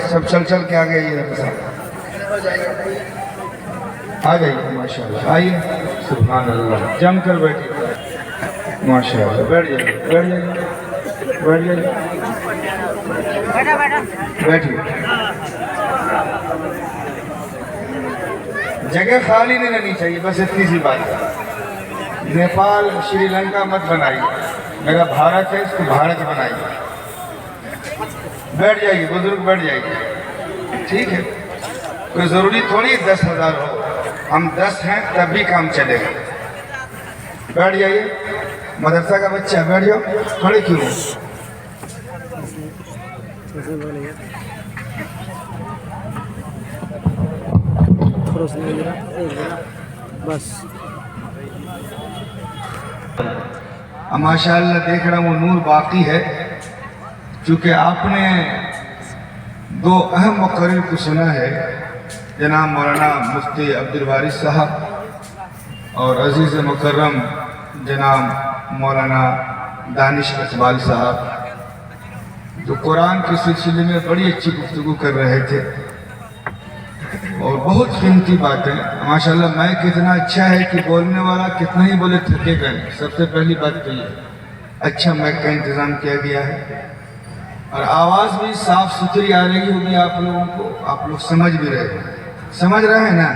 سب چل چل کے آگے آئیے آ جائیے ماشاءاللہ آئیے سبحان اللہ جم کر بیٹھیے ماشاءاللہ بیٹھ جائیے بیٹھ جائیے بیٹھ جائیے بیٹھیے جگہ خالی نہیں رہنی چاہیے بس اتنی سی بات ہے نیپال شری لنکا مت بنائیے میرا بھارت ہے اس کو بھارت بنائیے بیٹھ جائیے بزرگ بیٹھ جائیے ٹھیک ہے کوئی ضروری تھوڑی 10,000 ہو ہم 10 ہیں تب بھی کام چلے گا بیٹھ جائیے مدرسہ کا بچہ بیٹھ جاؤ کھڑے کیوں بس ماشاءاللہ دیکھ رہا ہوں وہ نور باقی ہے چونکہ آپ نے 2 اہم مقرر کو سنا ہے جناب مولانا مفتی عبدالوارث صاحب اور عزیز مکرم جناب مولانا دانش اقبال صاحب جو قرآن کے سلسلے میں بڑی اچھی گفتگو کر رہے تھے اور بہت قیمتی باتیں ماشاءاللہ میں کتنا اچھا ہے کہ بولنے والا کتنا ہی بولے تھکے گا نہیں سب سے پہلی بات تو یہ اچھا مائک کا انتظام کیا گیا ہے اور آواز بھی صاف ستھری آ رہی ہوگی آپ لوگوں کو آپ لوگ سمجھ بھی رہے ہیں سمجھ رہے ہیں نا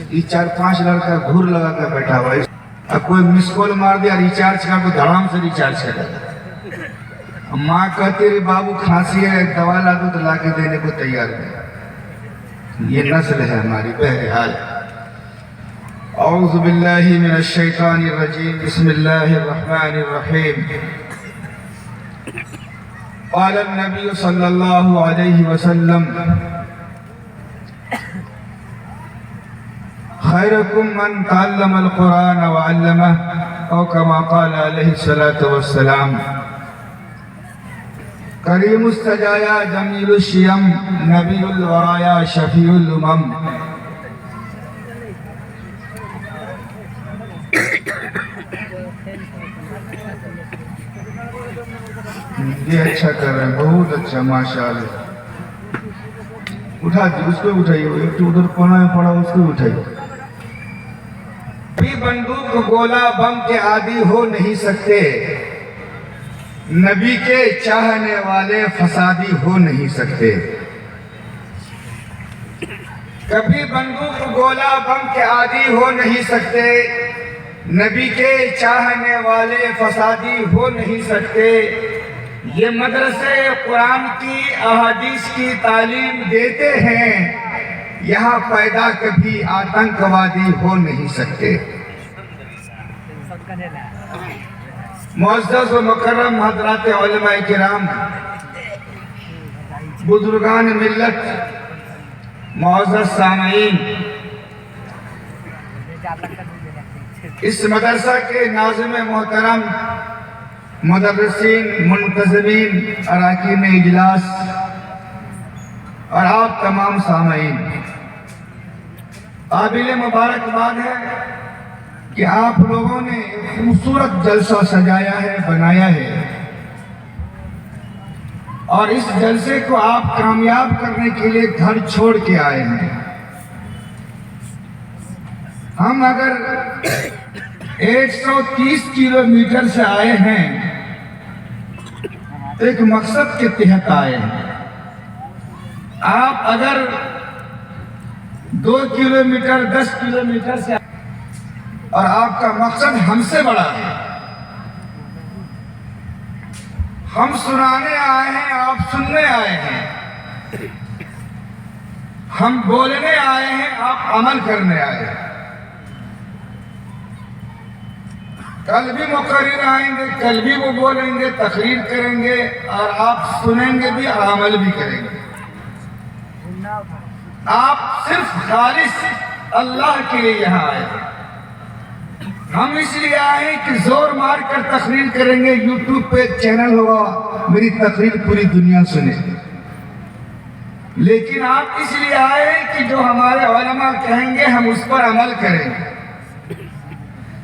یہ 4-5 لڑکا گھور لگا کر بیٹھا ہوا ہے اب کوئی مس کال مار دیا ریچارج کا تو دھڑام سے ریچارج کر ماں کہتی ہے بابو کھانسی ہے دوا لا دو تو لا کے دینے کو تیار ہے یہ نسل ہے ہماری بہرحال اعوذ باللہ من الشیطان الرجیم بسم اللہ الرحمن الرحیم قال النبی صلی اللہ علیہ وسلم خیرکم من تعلم القرآن وعلمہ او کما قال علیہ السلام کریم السجایا جمیل الشیم نبی الورایا شفیع الامم یہ اچھا کر رہے ہیں بہت اچھا ماشاءاللہ اٹھا دی اس کو اٹھائیے ایک تو ادھر کونا میں پڑا اس کو اٹھائیے بھی بندوق گولا بم کے عادی ہو نہیں سکتے نبی کے چاہنے والے فسادی ہو نہیں سکتے کبھی بندوق گولا بم کے عادی ہو نہیں سکتے نبی کے چاہنے والے فسادی ہو نہیں سکتے یہ مدرسے قرآن کی احادیث کی تعلیم دیتے ہیں یہاں پیدا کبھی آتنکوادی ہو نہیں سکتے معزز و مکرم حضرات علماء کرام بزرگان ملت معزز سامعین اس مدرسہ کے ناظم محترم مدرسین منتظمین اراکین اجلاس اور آپ تمام سامعین قابل مبارکباد ہے کہ آپ لوگوں نے خوبصورت جلسہ سجایا ہے بنایا ہے اور اس جلسے کو آپ کامیاب کرنے کے لیے گھر چھوڑ کے آئے ہیں ہم اگر 130 کلومیٹر سے آئے ہیں ایک مقصد کے تحت آئے ہیں آپ اگر 2 کلومیٹر 10 کلومیٹر سے اور آپ کا مقصد ہم سے بڑا ہے ہم سنانے آئے ہیں آپ سننے آئے ہیں ہم بولنے آئے ہیں آپ عمل کرنے آئے ہیں کل بھی مقرر آئیں گے کل بھی وہ بولیں گے تقریر کریں گے اور آپ سنیں گے بھی اور عمل بھی کریں گے آپ صرف خالص اللہ کے لیے یہاں آئے ہیں ہم اس لیے آئے ہیں کہ زور مار کر تقریر کریں گے یوٹیوب پہ ایک چینل ہوگا میری تقریر پوری دنیا سنے لیکن آپ اس لیے آئے ہیں کہ جو ہمارے علماء کہیں گے ہم اس پر عمل کریں گے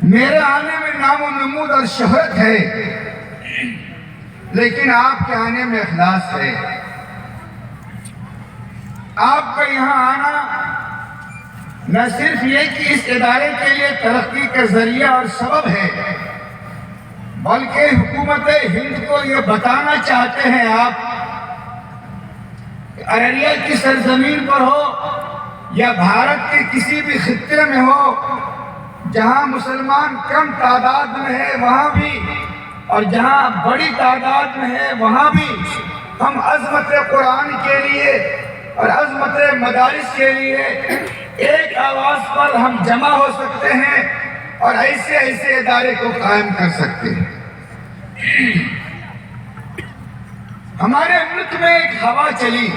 میرے آنے میں نام و نمود اور شہرت ہے لیکن آپ کے آنے میں اخلاص ہے آپ کا یہاں آنا نہ صرف یہ کہ اس ادارے کے لیے ترقی کا ذریعہ اور سبب ہے، بلکہ حکومت ہند کو یہ بتانا چاہتے ہیں آپ کہ ارریہ کی سرزمین پر ہو یا بھارت کے کسی بھی خطے میں ہو، جہاں مسلمان کم تعداد میں ہے وہاں بھی اور جہاں بڑی تعداد میں ہے وہاں بھی ہم عظمت قرآن کے لیے اور عظمت مدارس کے لیے ایک آواز پر ہم جمع ہو سکتے ہیں اور ایسے ایسے ادارے کو قائم کر سکتے ہیں۔ ہمارے ملک میں ایک ہوا چلی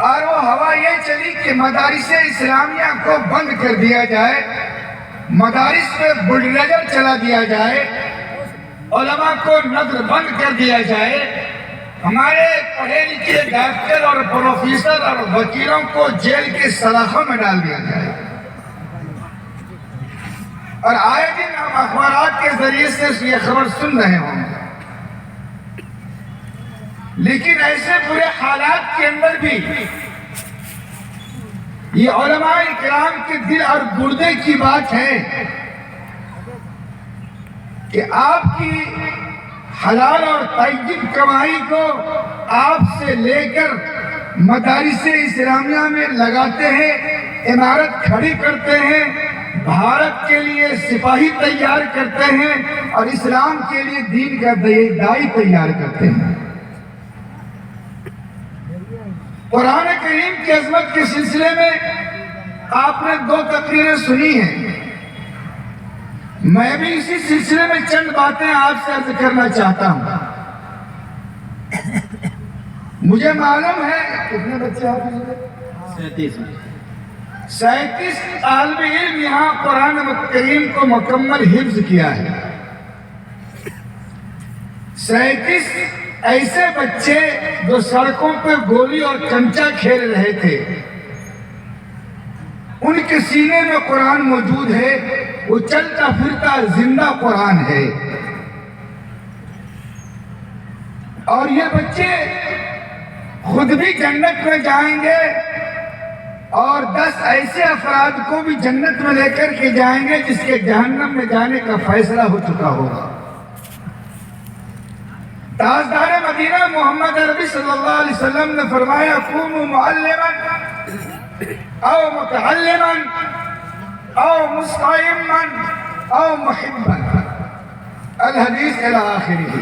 اور وہ ہوا یہ چلی کہ مدارس اسلامیہ کو بند کر دیا جائے، مدارس میں بلڈوزر چلا دیا جائے، علماء کو نظر بند کر دیا جائے، ہمارے پڑھے لکھے ڈاکٹر اور پروفیسر اور وکیلوں کو جیل کے سلاخوں میں ڈال دیا جائے۔ اور آئے دن ہم اخبارات کے ذریعے سے یہ خبر سن رہے ہوں گے، لیکن ایسے برے حالات کے اندر بھی یہ علماء اکرام کے دل اور گردے کی بات ہے کہ آپ کی حلال اور طیب کمائی کو آپ سے لے کر مدارس اسلامیہ میں لگاتے ہیں، عمارت کھڑی کرتے ہیں، بھارت کے لیے سپاہی تیار کرتے ہیں اور اسلام کے لیے دین کا دائی تیار کرتے ہیں۔ قرآن کریم کی عظمت کے سلسلے میں آپ نے 2 تقریریں سنی ہیں، میں بھی اسی سلسلے میں چند باتیں آپ سے عرض کرنا چاہتا ہوں۔ مجھے معلوم ہے کتنے بچے آپ ہیں؟ 37 طالب علم یہاں قرآن کریم کو مکمل حفظ کیا ہے۔ 37 ایسے بچے جو سڑکوں پہ گولی اور کنچا کھیل رہے تھے، ان کے سینے میں قرآن موجود ہے، وہ چلتا پھرتا زندہ قرآن ہے۔ اور یہ بچے خود بھی جنت میں جائیں گے اور 10 ایسے افراد کو بھی جنت میں لے کر کے جائیں گے جس کے جہنم میں جانے کا فیصلہ ہو چکا ہوگا۔ تاجدار مدینہ محمد عربی صلی اللہ علیہ وسلم نے فرمایا کونوا معلما او متعلما او مستعما او محبا، الحدیث الی آخرہ۔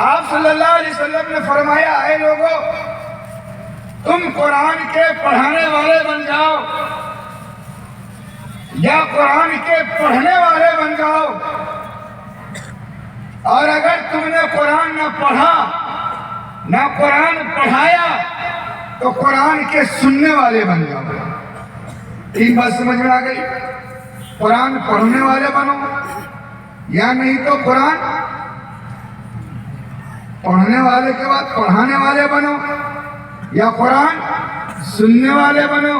آپ صلی اللہ علیہ وسلم نے فرمایا اے لوگو، تم قرآن کے پڑھانے والے بن جاؤ یا قرآن کے پڑھنے والے بن جاؤ، اور اگر تم نے قرآن نہ پڑھا نہ قرآن پڑھایا تو قرآن کے سننے والے بن جاؤ۔ 3 بات سمجھ میں آ گئی؟ قرآن پڑھنے والے بنو یا نہیں تو قرآن پڑھنے والے کے بعد پڑھانے والے بنو یا قرآن سننے والے بنو۔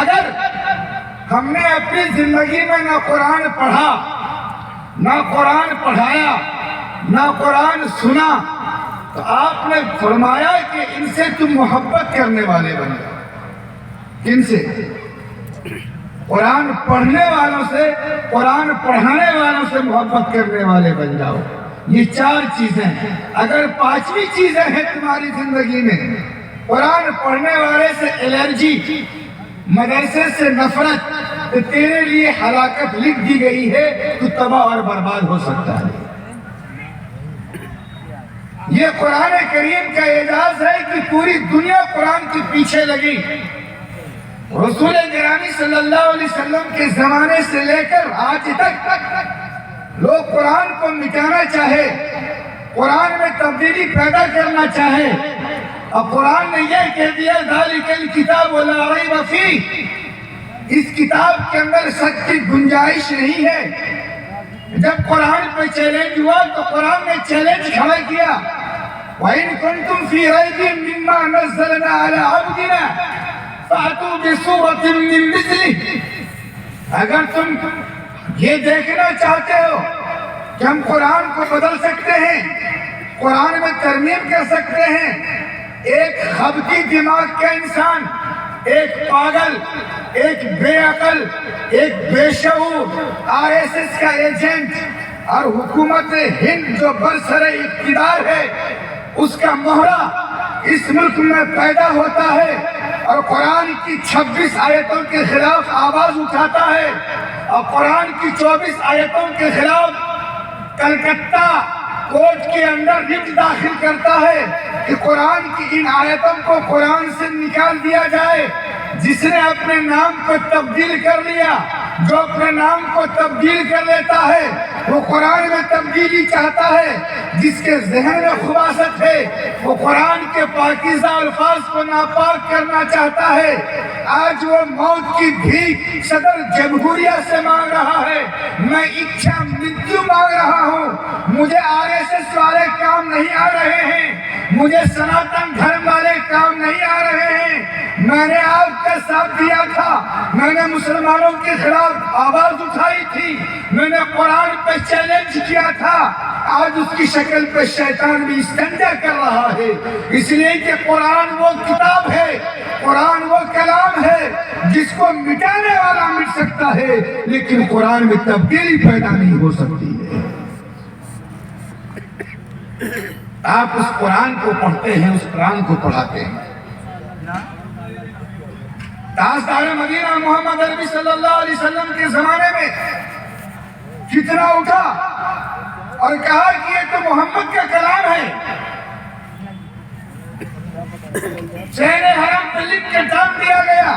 اگر ہم نے اپنی زندگی میں نہ قرآن پڑھا نہ قرآن پڑھایا نہ قرآن سنا تو آپ نے فرمایا کہ ان سے تم محبت کرنے والے بن جاؤ۔ کن سے؟ قرآن پڑھنے والوں سے، قرآن پڑھانے والوں سے محبت کرنے والے بن جاؤ۔ یہ 4 چیزیں ہیں۔ اگر 5ویں چیزیں ہیں تمہاری زندگی میں، قرآن پڑھنے والے سے الرجی، مدرسے سے نفرت، تو تیرے لیے ہلاکت لکھ دی گئی ہے، تو تباہ اور برباد ہو سکتا ہے۔ یہ قرآن کریم کا اعجاز ہے کہ پوری دنیا قرآن کے پیچھے لگی۔ رسول گرامی صلی اللہ علیہ وسلم کے زمانے سے لے کر آج تک لوگ قرآن کو مٹانا چاہے، قرآن میں تبدیلی پیدا کرنا چاہے، اور قرآن نے یہ کہہ دیا ذالک الکتاب لا ریب فیہ، اس کتاب کے اندر شک کی گنجائش نہیں ہے۔ جب قرآن پہ چیلنج ہوا تو قرآن نے چیلنج کھڑا کیا، وَإِن كُنتُمْ فِي رَيْبٍ مِّمَّا نَزَّلْنَا عَلَىٰ عَبْدِنَا فَأْتُوا بِسُورَةٍ مِّن مِّثْلِهِ، اگر تم یہ دیکھنا چاہتے ہو کہ ہم قرآن کو بدل سکتے ہیں، قرآن میں ترمیم کر سکتے ہیں، ایک خبتی دماغ کا انسان، ایک پاگل، ایک بے عقل، ایک بے شعور RSS کا ایجنٹ اور حکومت ہند جو برسر اقتدار ہے اس کا مہرہ اس ملک میں پیدا ہوتا ہے اور قرآن کی 26 آیتوں کے خلاف آواز اٹھاتا ہے اور قرآن کی 24 آیتوں کے خلاف کلکتہ کورٹ کے اندر رٹ داخل کرتا ہے کہ قرآن کی ان آیتوں کو قرآن سے نکال دیا جائے۔ جس نے اپنے نام کو تبدیل کر لیا، جو اپنے نام کو تبدیل کر لیتا ہے وہ قرآن میں تبدیلی چاہتا ہے۔ جس کے ذہن میں خباثت ہے وہ قرآن کے پاکیزہ الفاظ کو ناپاک کرنا چاہتا ہے۔ آج وہ موت کی بھیک صدر جمہوریہ سے مانگ رہا ہے، میں اچھا مریتیو مانگ رہا ہوں۔ مجھے RSS والے کام نہیں آ رہے ہیں، مجھے سناتن دھرم والے کام نہیں آ رہے ہیں۔ میں نے آپ کا ساتھ دیا تھا، میں نے مسلمانوں کے خلاف آواز اٹھائی تھی، میں نے قرآن پہ چیلنج کیا تھا۔ آج اس کی شکل پہ شیطان بھی استنجا کر رہا ہے، اس لیے کہ قرآن وہ کتاب ہے، قرآن وہ کلام ہے جس کو مٹانے والا مٹ سکتا ہے لیکن قرآن میں تبدیلی پیدا نہیں ہو سکتی ہے۔ آپ اس قرآن کو پڑھتے ہیں، اس قرآن کو پڑھاتے ہیں۔ تاجدار مدینہ محمد عربی صلی اللہ علیہ وسلم کے زمانے میں فتنہ اٹھا اور کہا کہ یہ تو محمد کا کلام ہے۔ شہر حرم پہ لکھ کے ٹانگ دیا گیا۔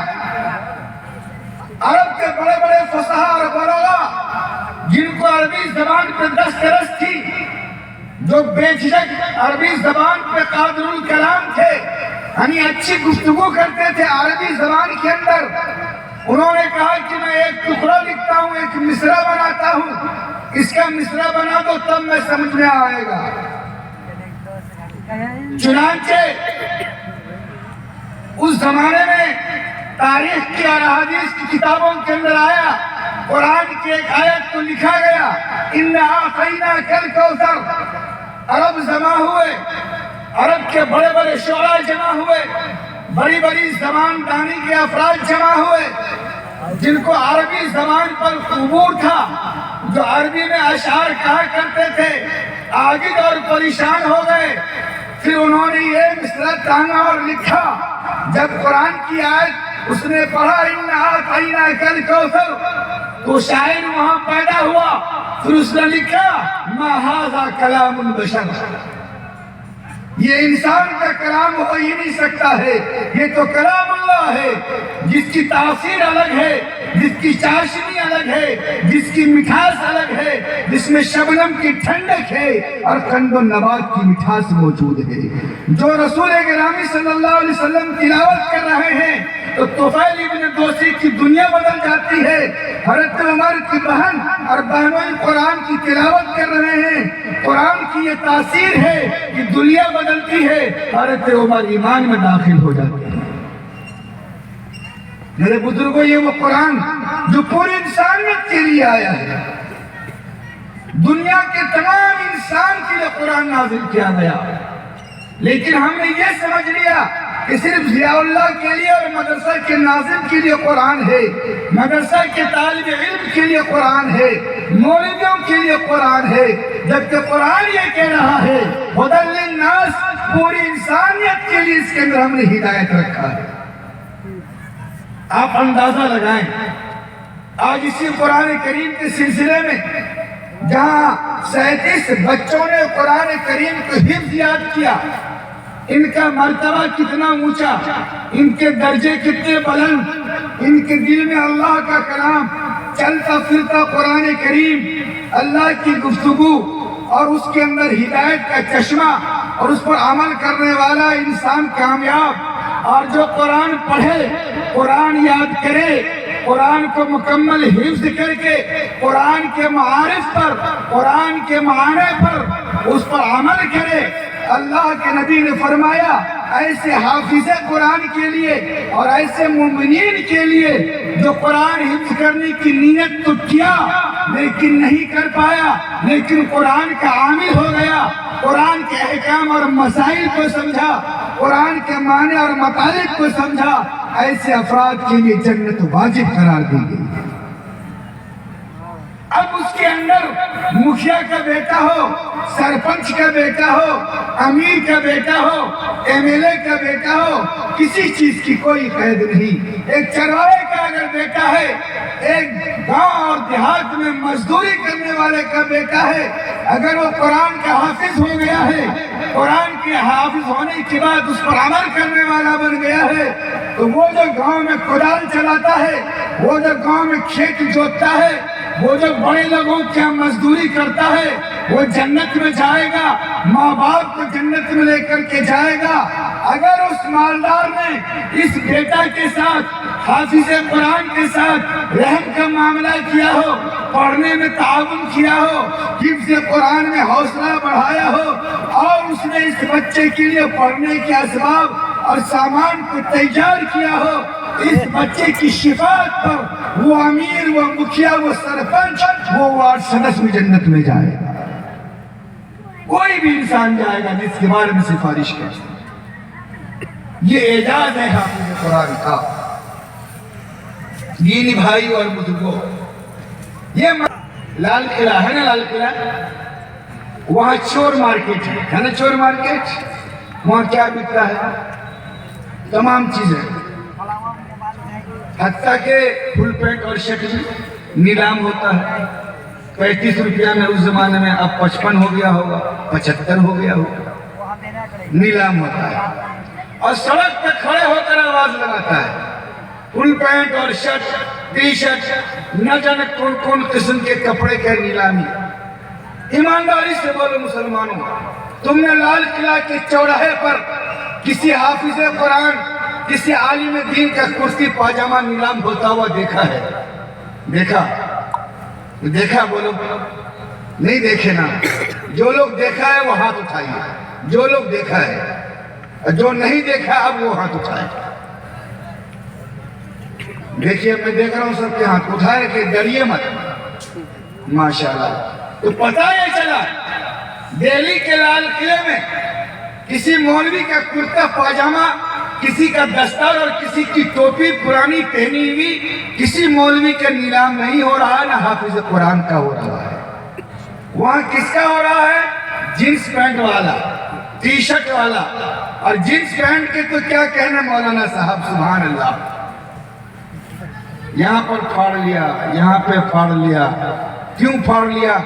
عرب کے بڑے بڑے فصحاء اور بلغاء جن کو عربی زبان پہ دسترس تھی، جو بے جھجک عربی زبان پہ قادر الکلام تھے، یعنی اچھی گفتگو کرتے تھے عربی زبان کے اندر، انہوں نے کہا کہ میں ایک ٹکڑا لکھتا ہوں، ایک مصرع بناتا ہوں، اس کا مصرع بنا دو تب میں سمجھ میں آئے گا۔ چنانچہ اس زمانے میں تاریخ کی اور احادیث کی کتابوں کے اندر آیا، قرآن کی ایک آیت کو لکھا گیا، اِنَّا أَعْطَيْنَاكَ الْكَوْثَرَ۔ عرب جمع ہوئے، عرب کے بڑے بڑے شعراء جمع ہوئے، بڑی بڑی زبان دانی کے افراد جمع ہوئے جن کو عربی زبان پر عبور تھا، جو عربی میں اشعار کہا کرتے تھے، عاجز اور پریشان ہو گئے۔ پھر انہوں نے یہ مصرع ٹانگا اور لکھا۔ جب قرآن کی آیت اس نے پڑھا اِنَّا أَعْطَيْنَاكَ الْكَوْثَرَ، تو شاعر وہاں پیدا ہوا۔ پھر اس نے لکھا مَا هَذَا كَلَامُ الْبَشَرِ، یہ انسان کا کلام ہو ہی نہیں سکتا ہے، یہ تو کلام اللہ ہے جس کی تاثیر الگ ہے، جس کی چاشنی الگ ہے، جس کی مٹھاس الگ ہے، جس میں شبنم کی ٹھنڈک ہے اور قند و نبات کی مٹھاس موجود ہے۔ جو رسول گرامی صلی اللہ علیہ وسلم تلاوت کر رہے ہیں تو طفیل ابن دوسی کی دنیا بدل جاتی ہے۔ حضرت عمر کی بہن اور بہنوئی قرآن کی تلاوت کر رہے ہیں، قرآن کی یہ تاثیر ہے کہ دنیا بدلتی ہے، حضرت عمر ایمان میں داخل ہو جاتے ہیں۔ میرے بزرگوں، یہ وہ قرآن جو پوری انسانیت کے لیے آیا ہے، دنیا کے تمام انسان کے لیے قرآن نازل کیا گیا، لیکن ہم نے یہ سمجھ لیا کہ صرف ضیاء اللہ کے لیے اور مدرسہ کے ناظم کے لیے قرآن ہے، مدرسہ کے طالب علم کے لیے قرآن ہے، مولویوں کے لیے قرآن ہے، جبکہ قرآن یہ کہہ رہا ہے ہدی للناس، پوری انسانیت کے لیے اس کے اندر ہم نے ہدایت رکھا ہے۔ آپ اندازہ لگائیں، آج اسی قرآن کریم کے سلسلے میں جہاں 37 بچوں نے قرآن کریم کو حفظ یاد کیا، ان کا مرتبہ کتنا اونچا، ان کے درجے کتنے بلند، ان کے دل میں اللہ کا کلام چلتا پھرتا قرآن کریم، اللہ کی گفتگو اور اس کے اندر ہدایت کا چشمہ اور اس پر عمل کرنے والا انسان کامیاب۔ اور جو قرآن پڑھے، قرآن یاد کرے، قرآن کو مکمل حفظ کر کے قرآن کے معارف پر، قرآن کے معنی پر اس پر عمل کرے، اللہ کے نبی نے فرمایا ایسے حافظ قرآن کے لیے اور ایسے مومنین کے لیے جو قرآن حفظ کرنے کی نیت تو کیا لیکن نہیں کر پایا، لیکن قرآن کا عامل ہو گیا، قرآن کے احکام اور مسائل کو سمجھا، قرآن کے معنی اور مطالب کو سمجھا، ایسے افراد کے لیے جنت واجب قرار دی گئی۔ اب اس کے اندر مکھیا کا بیٹا ہو، سرپنچ کا بیٹا ہو، امیر کا بیٹا ہو، ایم ایل اے کا بیٹا ہو، کسی چیز کی کوئی قید نہیں۔ ایک چرواہے کا اگر بیٹا ہے، ایک گاؤں اور دیہات میں مزدوری کرنے والے کا بیٹا ہے، اگر وہ قرآن کا حافظ ہو گیا ہے، قرآن کے حافظ ہونے کے بعد اس پر عمل کرنے والا بن گیا ہے، تو وہ جو گاؤں میں کدال چلاتا ہے، وہ جو گاؤں میں کھیت جوتتا ہے، وہ جو بڑے لوگوں کی مزدوری کرتا ہے، وہ جنت میں جائے گا، ماں باپ کو جنت میں لے کر کے جائے گا۔ اگر اس مالدار نے اس بیٹا کے ساتھ، حافظ قرآن کے ساتھ رحم کا معاملہ کیا ہو، پڑھنے میں تعاون کیا ہو، حفظ قرآن میں حوصلہ بڑھایا ہو، اور اس نے اس بچے کے لیے پڑھنے کے اسباب اور سامان کو تیار کیا ہو، اس بچے کی شفاعت پر وہ امیر، وہ مکھیا، وہ سرپنچ، وہ وارڈ سدس بھی جنت میں جائے گا۔ کوئی بھی انسان جائے گا جس کے بارے میں سفارش کرے۔ یہ اعجاز ہے حافظ قرآن کا۔ دینی بھائی اور بزرگوں، یہ لال قلعہ ہے نا، لال قلعہ، وہاں چور مارکیٹ ہے نا، چور مارکیٹ، وہاں کیا بکتا ہے؟ تمام چیزیں، حتیٰ کہ فل پینٹ اور شرٹ بھی نیلام ہوتا ہے۔ 35 روپیہ میں اس زمانے میں، اب 55 ہو گیا ہوگا، 75 ہو گیا ہوگا، نیلام ہوتا ہے۔ اور سڑک پہ کھڑے ہو کر آواز لگاتا ہے، فل پینٹ اور شرٹ، ٹی شرٹ، نہ جانے کون کون قسم کے کپڑے کے نیلامی۔ ایمانداری سے بولو مسلمانوں، تم نے لال قلعہ کے چوراہے پر کسی حافظ قرآن، کسی عالم دین کا کرسی پاجامہ نیلام ہوتا ہوا دیکھا ہے؟ دیکھا بولو، نہیں دیکھے نا؟ جو لوگ دیکھا ہے وہ ہاتھ اٹھائیے، جو لوگ دیکھا ہے، جو نہیں دیکھا اب وہ ہاتھ اٹھائے۔ دیکھیے میں دیکھ رہا ہوں سب کے ہاتھ اٹھائے کہ ڈریے مت، ماشاءاللہ۔ تو پتہ یہ چلا دہلی کے لال قلعے میں کسی مولوی کا کرتا پاجامہ، کسی کا دستار اور کسی کی ٹوپی پرانی پہنی ہوئی کسی مولوی کا نیلام نہیں ہو رہا، نہ حافظ قرآن کا ہو رہا ہے۔ وہاں کس کا ہو رہا ہے؟ جینس پینٹ والا، ٹی شرٹ والا، اور جینس پینٹ کے تو کیا کہنا مولانا صاحب، سبحان اللہ۔ یہاں پر پھاڑ لیا، یہاں پہ پھاڑ لیا، کیوں پھاڑ لیا؟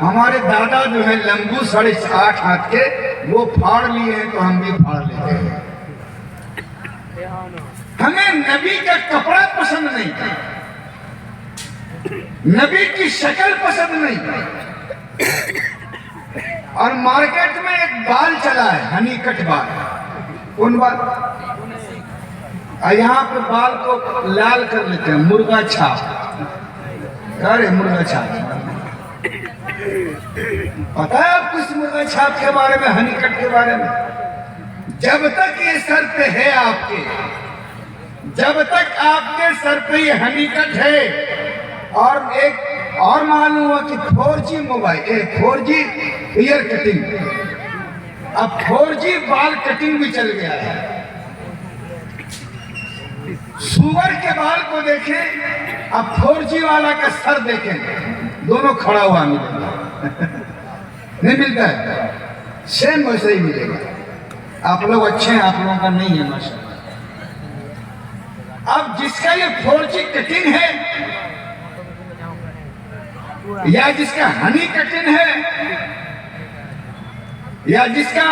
ہمارے دادا جو ہے لمبو 8.5 ہاتھ کے، وہ پھاڑ لیے ہیں تو ہم بھی پھاڑ لیتے ہیں۔ ہمیں نبی کا کپڑا پسند نہیں، نبی کی شکل پسند نہیں۔ اور مارکیٹ میں ایک بال چلا ہے، ہنی کٹ بال، کون بال؟ یہاں پہ بال کو لال کر لیتے ہیں، مرغا چھاپ، ارے مرغا چھاپ، پتہ ہے آپ کس مرغا چھاپ کے بارے میں، ہنی کٹ کے بارے میں؟ جب تک یہ سر پہ ہے آپ کے، جب تک آپ کے سر پہ یہ ہنی کٹ ہے، اور ایک اور معلوم ہوا کہ 4G mobile, 4G year cutting, اب 4G بال کٹنگ بھی چل گیا ہے۔ سور کے بال کو دیکھیں، اب 4G والا کا سر دیکھیں، دونوں کھڑا ہوا ملے گا، نہیں ملتا ہے؟ سیم ویسے ہی ملے گا۔ آپ لوگ اچھے ہیں، آپ لوگوں کا نہیں ہے ماشاءاللہ۔ اب جس کا یہ 4G کٹنگ ہے، یا جس کا ہنی کٹنگ ہے، یا جس کا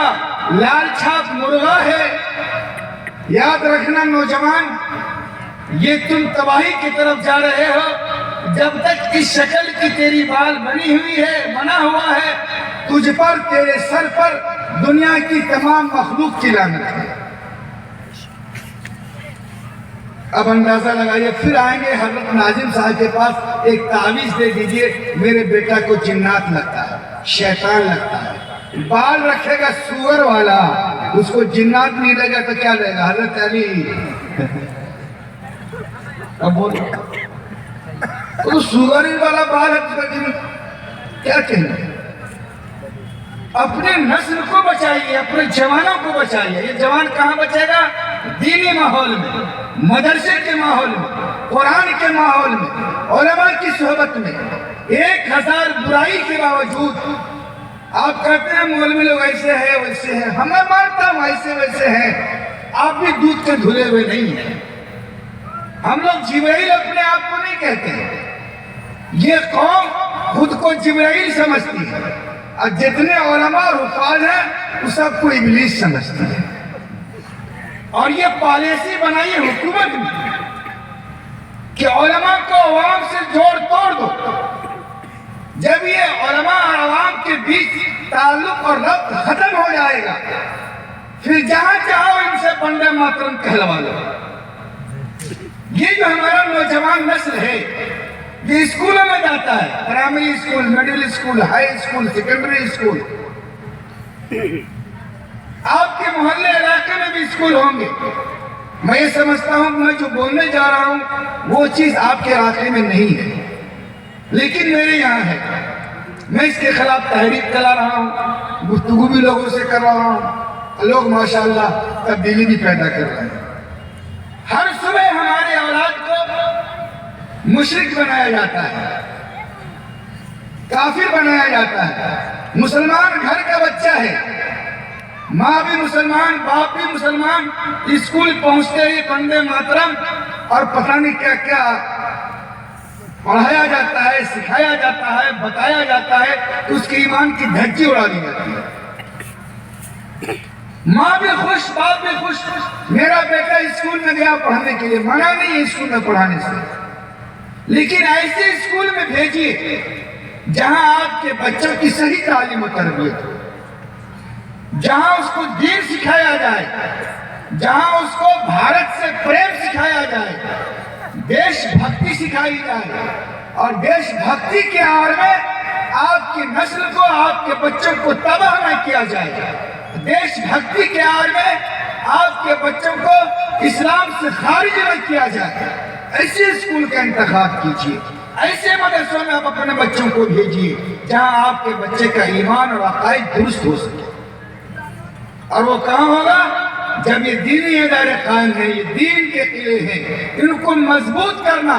لال چھاپ مرغا ہے، یاد رکھنا نوجوان، یہ تم تباہی کی طرف جا رہے ہو۔ جب تک اس شکل کی تیری بال بنی ہوئی ہے، بنا ہوا ہے، تجھ پر، تیرے سر پر دنیا کی تمام مخلوق کی لعنت ہے۔ اب اندازہ لگائیے، پھر آئیں گے حضرت ناظم صاحب کے پاس، ایک تعویذ دے دیجئے، میرے بیٹا کو جنات لگتا ہے، شیطان لگتا ہے، بال رکھے گا سور والا، اس کو جنات نہیں لگا تو کیا لے گا؟ حضرت علی۔ اب بولو، تو سور والا بال ہے، کیا کہنا؟ اپنے نسل کو بچائیے، اپنے جوانوں کو بچائیے۔ یہ جوان کہاں بچے گا؟ دینی ماحول میں، مدرسے کے ماحول میں، قرآن کے ماحول میں، علماء کی صحبت میں۔ 1000 برائی کے باوجود آپ کہتے ہیں مولوی لوگ ایسے ہیں ویسے ہیں، ہمیں مانتا ہوں ایسے ویسے ہیں، آپ بھی دودھ کے دھلے ہوئے نہیں ہیں۔ ہم لوگ جبرائیل اپنے آپ کو نہیں کہتے ہیں، یہ قوم خود کو جبرائیل سمجھتی ہے، اور جتنے علماء اور حفاظ ہیں وہ سب کو ابلیس سمجھتی ہے۔ اور یہ پالیسی بنائی حکومت نے کہ علماء کو عوام سے جوڑ توڑ دو۔ جب یہ علماء اور عوام کے بیچ تعلق اور ربط ختم ہو جائے گا، پھر جہاں چاہو ان سے بندے ماترم کہلوا لو۔ یہ جو ہمارا نوجوان نسل ہے، یہ اسکولوں میں جاتا ہے، primary school, middle school, high school, secondary school. آپ کے محلے علاقے میں بھی اسکول ہوں گے۔ میں یہ سمجھتا ہوں کہ میں جو بولنے جا رہا ہوں وہ چیز آپ کے علاقے میں نہیں ہے، لیکن میرے یہاں ہے۔ میں اس کے خلاف تحریک چلا رہا ہوں، گفتگو بھی لوگوں سے کر رہا ہوں، لوگ ماشاءاللہ تبدیلی بھی پیدا کر رہے ہیں۔ ہر صبح ہمارے اولاد کو مشرک بنایا جاتا ہے، کافر بنایا جاتا ہے۔ مسلمان گھر کا بچہ ہے، ماں بھی مسلمان، باپ بھی مسلمان، اسکول پہنچتے ہی بندے ماترم اور پتہ نہیں کیا کیا پڑھایا جاتا ہے، سکھایا جاتا ہے، بتایا جاتا ہے، تو اس کے ایمان کی دھجی اڑا دی جاتی ہے۔ ماں بھی خوش، باپ بھی خوش، میرا بیٹا اسکول میں گیا پڑھنے کے لیے، منع نہیں ہے اسکول میں پڑھانے سے، لیکن ایسے اسکول میں بھیجیے جہاں آپ کے بچوں کی صحیح تعلیم و تربیت ہو، جہاں اس کو دین سکھایا جائے، جہاں اس کو بھارت سے پریم سکھایا جائے، دیش بھکتی سکھائی جائے، اور دیش بھکتی کے آڑ میں آپ کی نسل کو، آپ کے بچوں کو تباہ نہ کیا جائے۔ دیش بھکتی کے آڑ میں آپ کے بچوں کو اسلام سے خارج نہ کیا جائے۔ ایسے اسکول کا انتخاب کیجیے، ایسے مدرسوں میں آپ اپنے بچوں کو بھیجیے جہاں آپ کے بچے کا ایمان اور عقائد درست ہو سکے۔ اور وہ کہاں ہوگا؟ جب یہ دینی ادارے قائم ہیں، یہ دین کے قلعے ہیں، ان کو مضبوط کرنا،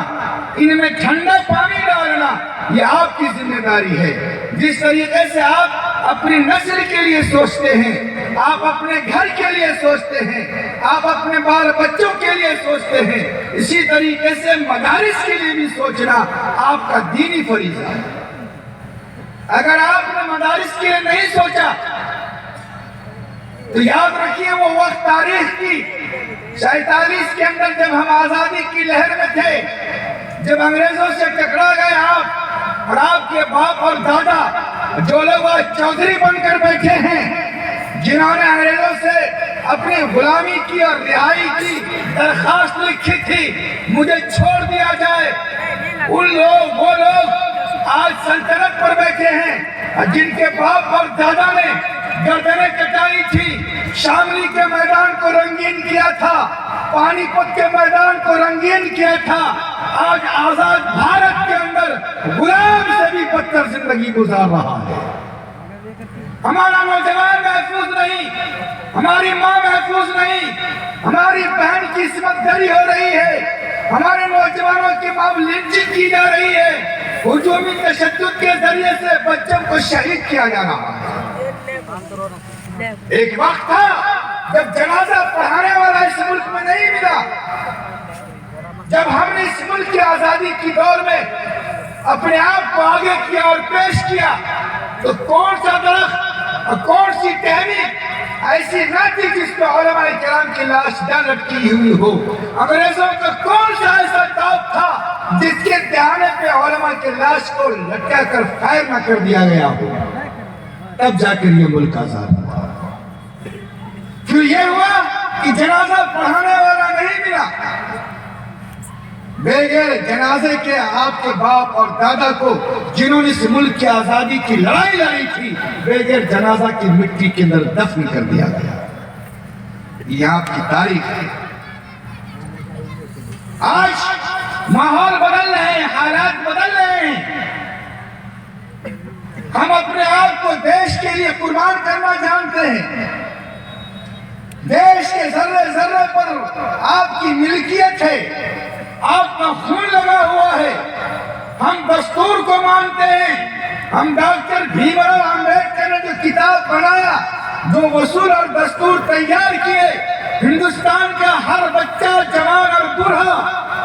ان میں ٹھنڈا پانی ڈالنا، یہ آپ کی ذمہ داری ہے۔ جس طریقے سے آپ اپنی نسل کے لیے سوچتے ہیں، آپ اپنے گھر کے لیے سوچتے ہیں، آپ اپنے بال بچوں کے لیے سوچتے ہیں، اسی طریقے سے مدارس کے لیے بھی سوچنا آپ کا دینی فریضہ ہے۔ اگر آپ نے مدارس کے لیے نہیں سوچا تو یاد رکھیے وہ وقت تاریخ کی 47 کے اندر جب ہم آزادی کی لہر میں تھے، جب انگریزوں سے ٹکرا گئے آپ اور آپ کے باپ اور دادا، جو لوگ آج چودھری بن کر بیٹھے ہیں، جنہوں نے انگریزوں سے اپنی غلامی کی اور رہائی کی درخواست لکھی تھی، مجھے چھوڑ دیا جائے، وہ لوگ آج سلطنت پر بیٹھے ہیں جن کے باپ اور دادا نے گردنیں کٹائی تھی، شاملی کے میدان کو رنگین کیا تھا، پانی پت کے میدان کو رنگین کیا تھا۔ آج آزاد بھارت کے اندر غلام سے بھی بدتر زندگی گزار رہا ہے۔ ہمارا نوجوان محفوظ نہیں، ہماری ماں محفوظ نہیں، ہماری بہن کی عصمت دری ہو رہی ہے، ہمارے نوجوانوں کی ماں لنچنگ کی جا رہی ہے، ہجومی تشدد کے ذریعے سے بچوں کو شہید کیا جا رہا ہے۔ ایک وقت تھا جب جنازہ پڑھانے والا اس ملک میں نہیں ملا، جب ہم نے اس ملک کی آزادی کی دور میں اپنے آپ کو آگے کیا اور پیش کیا، تو کون سا درخت اور کون سی ٹہنی ایسی نہ تھی جس پہ علماء کرام کی لاش نہ لٹکی ہوئی ہو؟ انگریزوں کا کون سا ایسا ٹاپ تھا جس کے دہانے پہ علماء کی لاش کو لٹکا کر فائر نہ کر دیا گیا ہو؟ تب جا کر یہ ملک آزاد ہوا۔ پھر یہ ہوا کہ جنازہ پڑھانے والا نہیں ملا، بغیر جنازے کے آپ کے باپ اور دادا کو، جنہوں نے اس ملک کی آزادی کی لڑائی لڑی تھی، بغیر جنازہ کی مٹی کے اندر دفن کر دیا گیا۔ یہ آپ کی تاریخ ہے۔ آج ماحول بدل رہے ہیں، حالات بدل رہے ہیں، ہم اپنے آپ کو دیش کے لیے قربان کرنا جانتے ہیں. دیش کے ذرے ذرے پر آپ کی ملکیت ہے, آپ کا خون لگا ہوا ہے. ہم دستور کو مانتے ہیں. ہم ڈاکٹر بھیم راؤ امبیڈکر نے جو کتاب بنایا, جو اصول اور دستور تیار کیے, ہندوستان کا ہر بچہ, جوان اور بوڑھا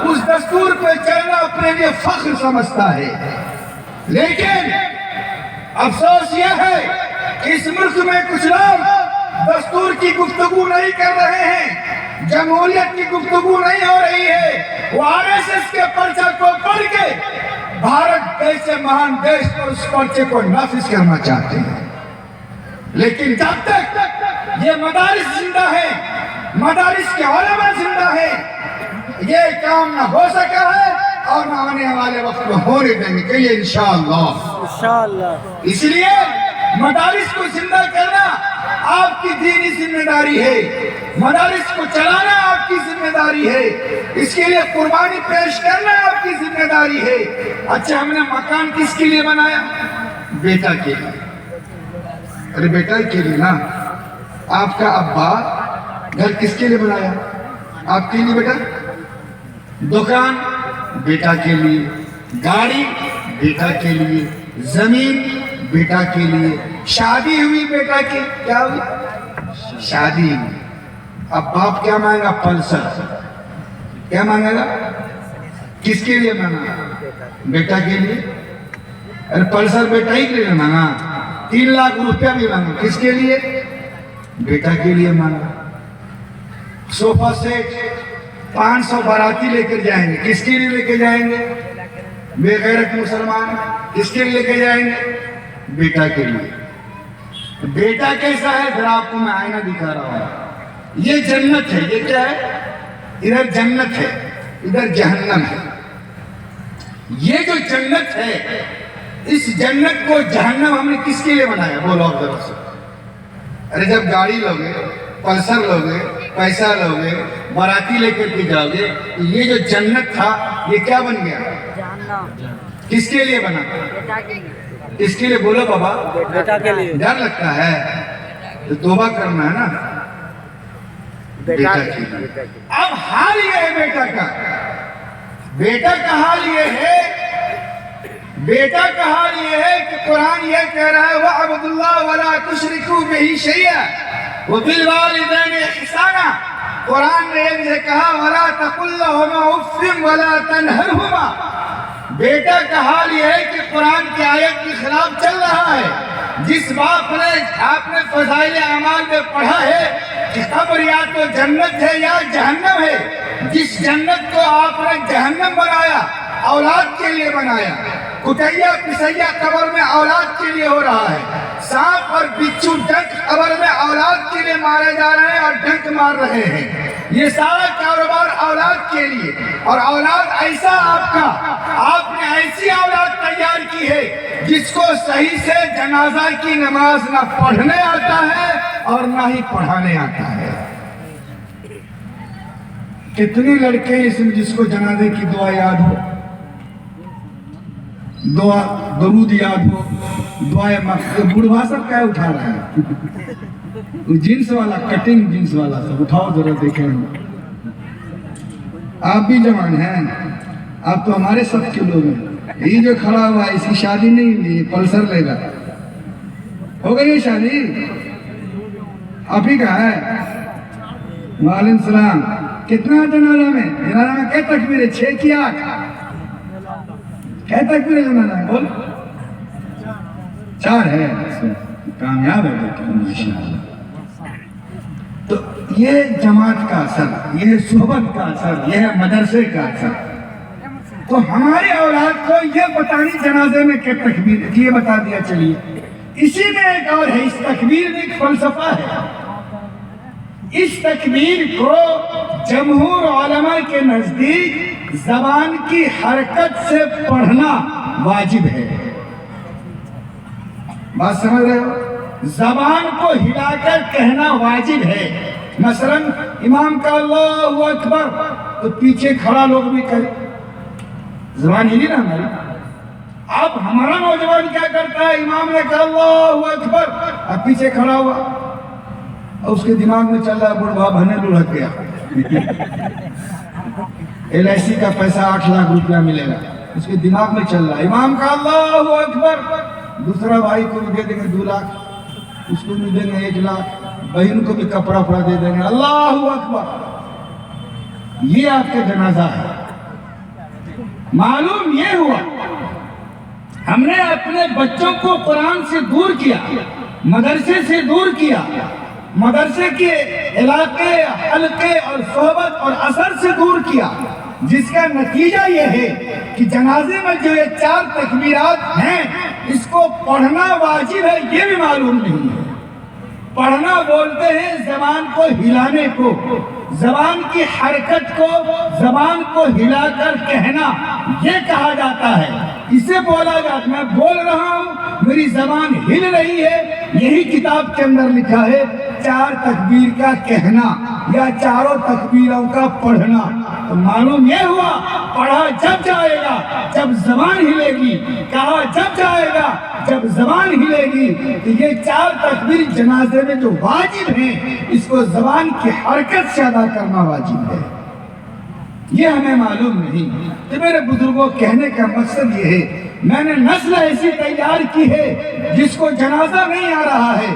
اس دستور پہ چلنا اپنے لیے فخر سمجھتا ہے. لیکن افسوس یہ ہے کہ اس ملک میں کچھ لوگ دستور کی گفتگو نہیں کر رہے ہیں, جمہوریت کی گفتگو نہیں ہو رہی ہے. وہ RSS کے پرچہ کو پڑھ کے بھارت جیسے مہان دیش پر اس پرچے کو نافذ کرنا چاہتے ہیں. لیکن جب تک یہ مدارس زندہ ہے, مدارس کے علماء زندہ ہے, یہ کام نہ ہو سکا ہے اور نہ آنے والے وقت میں ہونے دیں گے کہ انشاءاللہ. انشاءاللہ. اس لیے مدارس کو زندہ کرنا آپ کی دینی ذمہ داری ہے, مدارس کو چلانا آپ کی ذمہ داری ہے, اس کے لیے قربانی پیش کرنا آپ کی ذمہ داری ہے. اچھا, ہم نے مکان کس کے لیے بنایا؟ بیٹا کے لیے. ارے بیٹا کے لیے نا. آپ کا ابا گھر کس کے لیے بنایا؟ آپ کے لیے بیٹا. دکان بیٹا کے لیے, گاڑی بیٹا کے لیے, زمین بیٹا کے لیے, شادی ہوئی بیٹا کی. کیا ہوئی؟ شادی ہوئی. اب باپ کیا مانگے گا؟ پلسر. کیا مانگے گا؟ کس کے لیے مانگا؟ بیٹا کے لیے. ارے پلسر بیٹا ہی کے لیے مانگا. 3 لاکھ روپیہ بھی مانگا. کس کے لیے؟ بیٹا کے لیے مانگا. صوفہ سیٹ 500 باراتی لے کر جائیں گے. کس کے لیے لے کے جائیں گے؟ بے غیرت مسلمان. کس کے لیے لے کے جائیں گے؟ بیٹا کے لیے. بیٹا کیسا ہے؟ پھر آپ کو میں آئینہ دکھا رہا ہوں. یہ جنت ہے. یہ کیا ہے؟ ادھر جنت ہے, ادھر جہنم ہے. یہ جو جنت ہے, اس جنت کو جہنم ہم نے کس کے لیے بنایا؟ بولو آپ ذرا سے. ارے جب گاڑی لوگے, پلسر لوگے, پیسہ لوگے, باراتی لے کر کے جاؤ گے, یہ جو جنت تھا یہ کیا بن گیا؟ کس کے لیے بنا؟ اس کے لیے. بولو بابا. بیٹا کے لیے. ڈر لگتا ہے تو توبہ کرنا ہے نا. بیٹا کے لیے. اب حال یہ ہے بیٹا کا. بیٹا کا حال یہ ہے, بیٹا کا حال یہ ہے کہ قرآن یہ کہہ رہا ہے وَعْبُدُوا اللَّهَ وَلَا تُشْرِكُوا بِهِ شَيْئًا وَبِالْوَالِدَيْنِ إِحْسَانًا. قرآن نے یہ کہا وَلَا تَقُلْ لَهُمَا أُفٍّ وَلَا تَنْهَرْهُمَا. بیٹا کا حال یہ ہے کہ قرآن کی آیت کے خلاف چل رہا ہے. جس باپ نے, آپ نے فضائل اعمال میں پڑھا ہے کہ قبر یا تو جنت ہے یا جہنم ہے. جس جنت کو آپ نے جہنم بنایا, اولاد کے لیے بنایا. کٹیا پسیا قبر میں اولاد کے لیے ہو رہا ہے. سانپ اور بچھو ڈنک قبر میں اولاد کے لیے مارے جا رہے ہیں اور ڈنک مار رہے ہیں. یہ سارا کاروبار اولاد کے لیے. اور اولاد ایسا آپ کا, آپ نے ایسی اولاد تیار کی ہے جس کو صحیح سے جنازہ کی نماز نہ پڑھنے آتا ہے اور نہ ہی پڑھانے آتا ہے. کتنے لڑکے اس میں جس کو جنازے کی دعا یاد ہو, دعا درود یاد ہو, دعائیں مغفرت. بوڑھا سب کیا اٹھا رہا ہے؟ جنس والا, کٹنگ جنس والا سب اٹھاؤ ذرا دیکھیں. آپ بھی جوان ہیں, آپ تو ہمارے سب کے لوگ ہیں. یہ جو کھڑا ہوا اس کی شادی نہیں ہوئی, پلسر لے گا. ہو گئی شادی؟ آپ ہی کا ہے. وعلیکم السلام. کتنا جنازہ میں؟ جنازہ میں کیا تکبیر ہے؟ 6 کی 8؟ کیا تکبیر ہے جنازہ میں؟ بول. 4 ہے. کامیاب ہے ماشاءاللہ. تو یہ جماعت کا اثر, یہ صحبت کا اثر, یہ مدرسے کا اثر. تو ہماری اولاد کو یہ بتانی جنازے میں کہ تکبیر, یہ بتا دیا. چلیے اسی میں ایک اور ہے, اس تکبیر میں ایک فلسفہ ہے. اس تکبیر کو جمہور علماء کے نزدیک زبان کی حرکت سے پڑھنا واجب ہے. بات سمجھ رہے ہو؟ زبان کو ہلا کر کہنا واجب ہے. مثلا امام کا اللہ اکبر تو پیچھے کھڑا لوگ بھی کہے. زبان ہلی نا ہماری, اب ہمارا نوجوان کیا کرتا ہے؟ امام نے کہا اللہ اکبر، اب پیچھے کھڑا ہوا اور اس کے دماغ میں چل رہا ہے بڑھوا بھنے لڑک گیا، LIC کا پیسہ 8 لاکھ روپیہ ملے گا، اس کے دماغ میں چل رہا ہے۔ امام کا اللہ اکبر، دوسرا بھائی کو بھی دے دیں گے 2 لاکھ، اس کو بھی دیں گے 1 لاکھ، بہن کو بھی کپڑا پڑا دے دیں گے، اللہ اکبر۔ یہ آپ کا جنازہ ہے۔ معلوم یہ ہوا ہم نے اپنے بچوں کو قرآن سے دور کیا، مدرسے سے دور کیا، مدرسے کے علاقے، حلقے اور صحبت اور اثر سے دور کیا، جس کا نتیجہ یہ ہے کہ جنازے میں جو یہ 4 تکبیرات ہیں اس کو پڑھنا واجب ہے یہ بھی معلوم نہیں ہے۔ پڑھنا بولتے ہیں زبان کو ہلانے کو، زبان کی حرکت کو، زبان کو ہلا کر کہنا، یہ کہا جاتا ہے، اسے بولا جاتا ہے۔ میں بول رہا ہوں، میری زبان ہل رہی ہے، یہی کتاب کے اندر لکھا ہے 4 تکبیر کا کہنا یا 4 تکبیروں کا پڑھنا۔ تو معلوم یہ ہوا پڑھا جب جائے گا جب زبان ہلے گی، کہا جب جائے گا جب زبان ہلے گی، تو یہ 4 تکبیر جنازے میں جو واجب ہیں اس کو زبان کی حرکت سے ادا کرنا واجب ہے، یہ ہمیں معلوم نہیں۔ تو میرے بزرگوں کہنے کا مقصد یہ ہے، میں نے نسل ایسی تیار کی ہے جس کو جنازہ نہیں آ رہا ہے،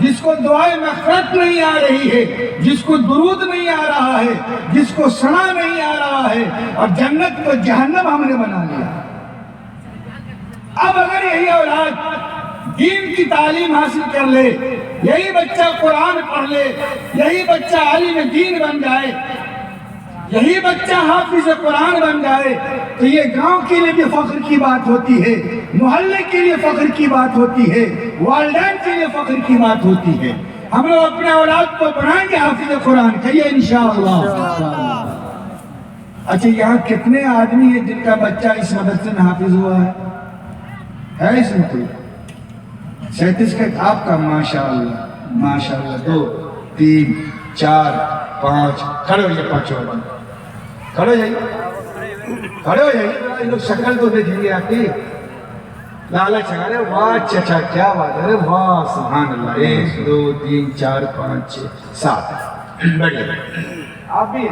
جس کو دعائے مغفرت نہیں آ رہی ہے، جس کو درود نہیں آ رہا ہے، جس کو ثنا نہیں آ رہا ہے، اور جنت کو جہنم ہم نے بنا لیا۔ اب اگر یہی اولاد دین کی تعلیم حاصل کر لے، یہی بچہ قرآن پڑھ لے، یہی بچہ عالم دین بن جائے، یہی بچہ حافظ قرآن بن جائے، تو یہ گاؤں کے لیے بھی فخر کی بات ہوتی ہے، محلے کے لیے فخر کی بات ہوتی ہے، والدین کے لیے فخر کی بات ہوتی ہے۔ ہم لوگ اپنے اولاد کو بنائیں گے حافظ قرآن، کہیے انشاءاللہ۔ اچھا، یہاں کتنے آدمی ہیں جن کا بچہ اس مدرسے میں حافظ ہوا ہے اس میں کوئی؟ 37 کا آپ کا ماشاءاللہ ماشاءاللہ، 2 3 4 5 کھڑے ہوئیے، 5 کھڑے ہو جائیے، کھڑے ہو جائیے، یہ لوگ شکل تو دیکھیں گے آپ کی، لالچ ہے، واہ چچا کیا بات ہے، واہ سبحان اللہ، 1 2 3 4 5 6 7 بیٹھے آپ بھی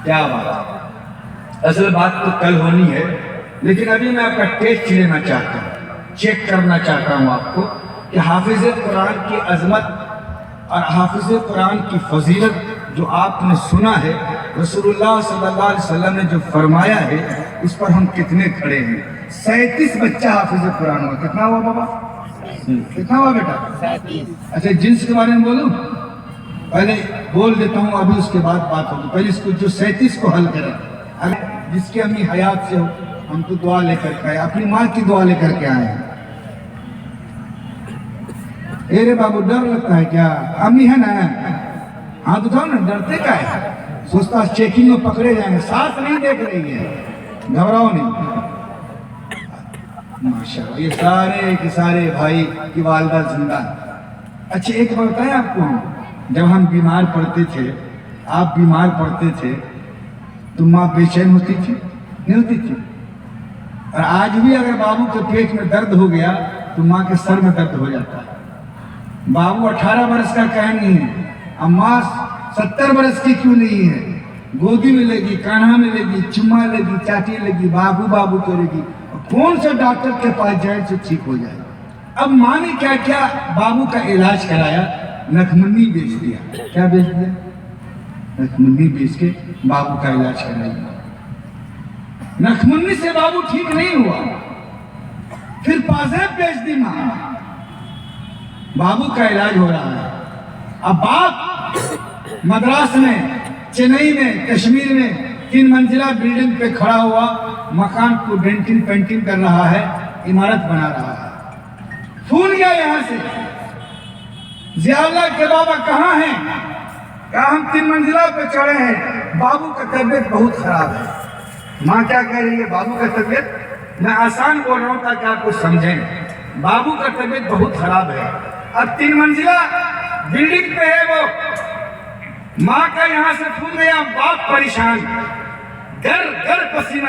کیا بات ہے۔ اصل بات تو کل ہونی ہے، لیکن ابھی میں آپ کا ٹیسٹ لینا چاہتا ہوں، چیک کرنا چاہتا ہوں آپ کو کہ حافظ قرآن کی عظمت اور حافظ قرآن کی فضیلت جو آپ نے سنا ہے، رسول اللہ صلی اللہ علیہ وسلم نے جو فرمایا ہے، اس پر ہم کتنے کھڑے ہیں۔ 37 بچہ حافظ قرآن ہوا، کتنا ہوا بابا؟ کتنا ہوا بیٹا؟ 37۔ اچھا، جنس کے بارے میں بولوں؟ پہلے بول دیتا ہوں، ابھی اس کے بعد بات ہوگی، پہلے اس کو جو 37 کو حل کریں۔ اگر جس کی امی حیات سے ہو، ہم تو دعا لے کر کے آئے، اپنی ماں کی دعا لے کر کے آئے ہیں۔ ارے بابو ڈر لگتا ہے کیا؟ امی ہے نا؟ ہاں تو تھا نا، ڈرتے کا ہے؟ سوچتا چیکنگ میں پکڑے جائیں گے، ساتھ نہیں دیکھ رہی ہے، گھبراؤ نہیں۔ ماشاءاللہ، یہ سارے کے سارے بھائی کی والدہ زندہ۔ اچھا، ایک بات بتائیں آپ کو، جب ہم بیمار پڑتے تھے، آپ بیمار پڑتے تھے تو ماں بے چین ہوتی تھی نہیں ہوتی تھی؟ اور آج بھی اگر بابو کے پیٹ میں درد ہو گیا تو ماں کے سر میں درد ہو جاتا ہے۔ بابو 18 برس کا کہیں نہیں ہے، اماں 70 برس کی کیوں نہیں ہے، گودی میں لے گی، کانہا میں لے گی، چما لے گی، چاٹی لے گی، بابو بابو کرے گی، کون سے ڈاکٹر کے پاس جائے سے ٹھیک ہو جائے۔ اب ماں نے کیا کیا؟ بابو کا علاج کرایا، نکمنی بیچ دیا۔ کیا بیچ دیا؟ نکمنی بیچ کے بابو کا علاج کرایا۔ نکمنی سے بابو ٹھیک نہیں ہوا، پھر پازیب بیچ دی ماں، بابو کا علاج ہو رہا ہے۔ اب باپ مدراس میں، چنئی میں، کشمیر میں 3 منزلہ بلڈنگ پہ کھڑا ہوا، مکان کو ڈینٹنگ پینٹنگ کر رہا ہے، عمارت بنا رہا ہے۔ فون گیا یہاں سے، ضیاء اللہ کے بابا کہاں ہیں؟ کہا ہم 3 منزلہ پہ چڑھے ہیں، بابو کا طبیعت بہت خراب ہے۔ ماں کیا کہہ رہی ہے؟ بابو کا طبیعت، میں آسان بول رہا ہوں تاکہ آپ کو سمجھیں، بابو کا طبیعت بہت خراب ہے۔ اب 3 منزلہ بلڈنگ پہ ہے وہ، ماں کا یہاں سے فون گیا، باپ پریشان، گر گر پسینہ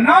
9